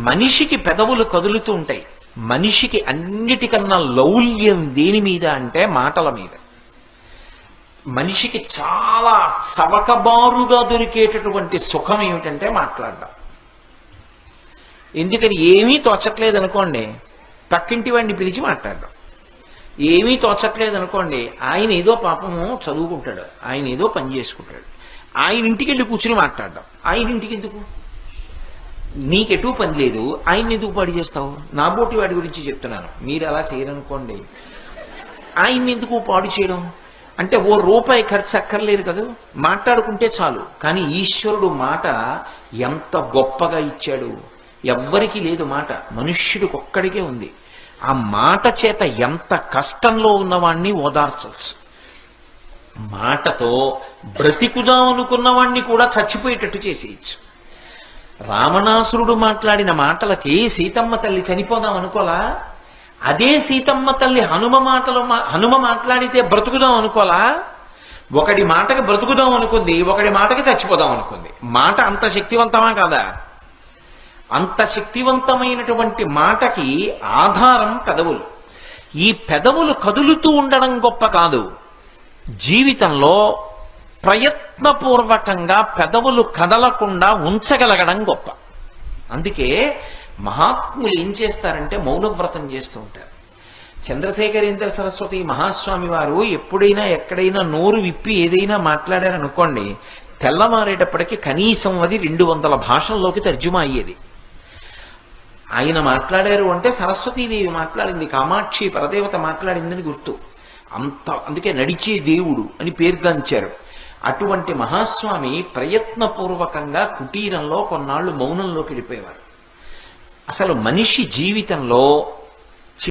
మనిషికి పెదవులు కదులుతూ ఉంటాయి. మనిషికి అన్నిటికన్నా లౌల్యం దేని మీద అంటే మాటల మీద. మనిషికి చాలా చవకబారుగా దొరికేటటువంటి సుఖం ఏమిటంటే మాట్లాడడం. ఎందుకని ఏమీ తోచట్లేదు అనుకోండి, పక్కింటి వాడిని పిలిచి మాట్లాడడం. ఏమీ తోచట్లేదు అనుకోండి, ఆయన ఏదో పాపము చదువుకుంటాడు, ఆయన ఏదో పని చేసుకుంటాడు, ఆయన ఇంటికి వెళ్ళి కూర్చుని మాట్లాడడం. ఆయన ఇంటికి ఎందుకు? నీకెటూ పని లేదు, ఆయన్ని ఎందుకు పాడు చేస్తావు? నా బోటి వాడి గురించి చెప్తున్నాను, మీరు అలా చేయరనుకోండి. ఆయన్ని ఎందుకు పాడు చేయడం? అంటే ఓ రూపాయి ఖర్చు అక్కర్లేదు కదా, మాట్లాడుకుంటే చాలు. కానీ ఈశ్వరుడు మాట ఎంత గొప్పగా ఇచ్చాడు. ఎవ్వరికీ లేదు మాట, మనుష్యుడికి ఒక్కడికే ఉంది. ఆ మాట చేత ఎంత కష్టంలో ఉన్నవాణ్ణి ఓదార్చవచ్చు. మాటతో బ్రతికుదాం అనుకున్నవాణ్ణి కూడా చచ్చిపోయేటట్టు చేసేయచ్చు. రావణాసురుడు మాట్లాడిన మాటలకి సీతమ్మ తల్లి చనిపోదాం అనుకోలా? అదే సీతమ్మ తల్లి హనుమ మాట్లాడితే బ్రతుకుదాం అనుకోలా? ఒకడి మాటకి బ్రతుకుదాం అనుకుంది, ఒకడి మాటకి చచ్చిపోదాం అనుకుంది. మాట అంత శక్తివంతమా కాదా? అంత శక్తివంతమైనటువంటి మాటకి ఆధారం పెదవులు. ఈ పెదవులు కదులుతూ ఉండడం గొప్ప కాదు, జీవితంలో ప్రయత్నపూర్వకంగా పెదవులు కదలకుండా ఉంచగలగడం గొప్ప. అందుకే మహాత్ములు ఏం చేస్తారంటే మౌనవ్రతం చేస్తూ ఉంటారు. చంద్రశేఖరేంద్ర సరస్వతి మహాస్వామి వారు ఎప్పుడైనా ఎక్కడైనా నోరు విప్పి ఏదైనా మాట్లాడారనుకోండి, తెల్లమారేటప్పటికి కనీసం అది 200 భాషల్లోకి తర్జుమా అయ్యేది. ఆయన మాట్లాడారు అంటే సరస్వతీదేవి మాట్లాడింది, కామాక్షి పరదేవత మాట్లాడిందని గుర్తు. అందుకే నడిచే దేవుడు అని పేర్గాంచారు. అటువంటి మహాస్వామి ప్రయత్నపూర్వకంగా కుటీరంలో కొన్నాళ్లు మౌనంలోకి వెళ్ళిపోయేవారు. అసలు మనిషి జీవితంలో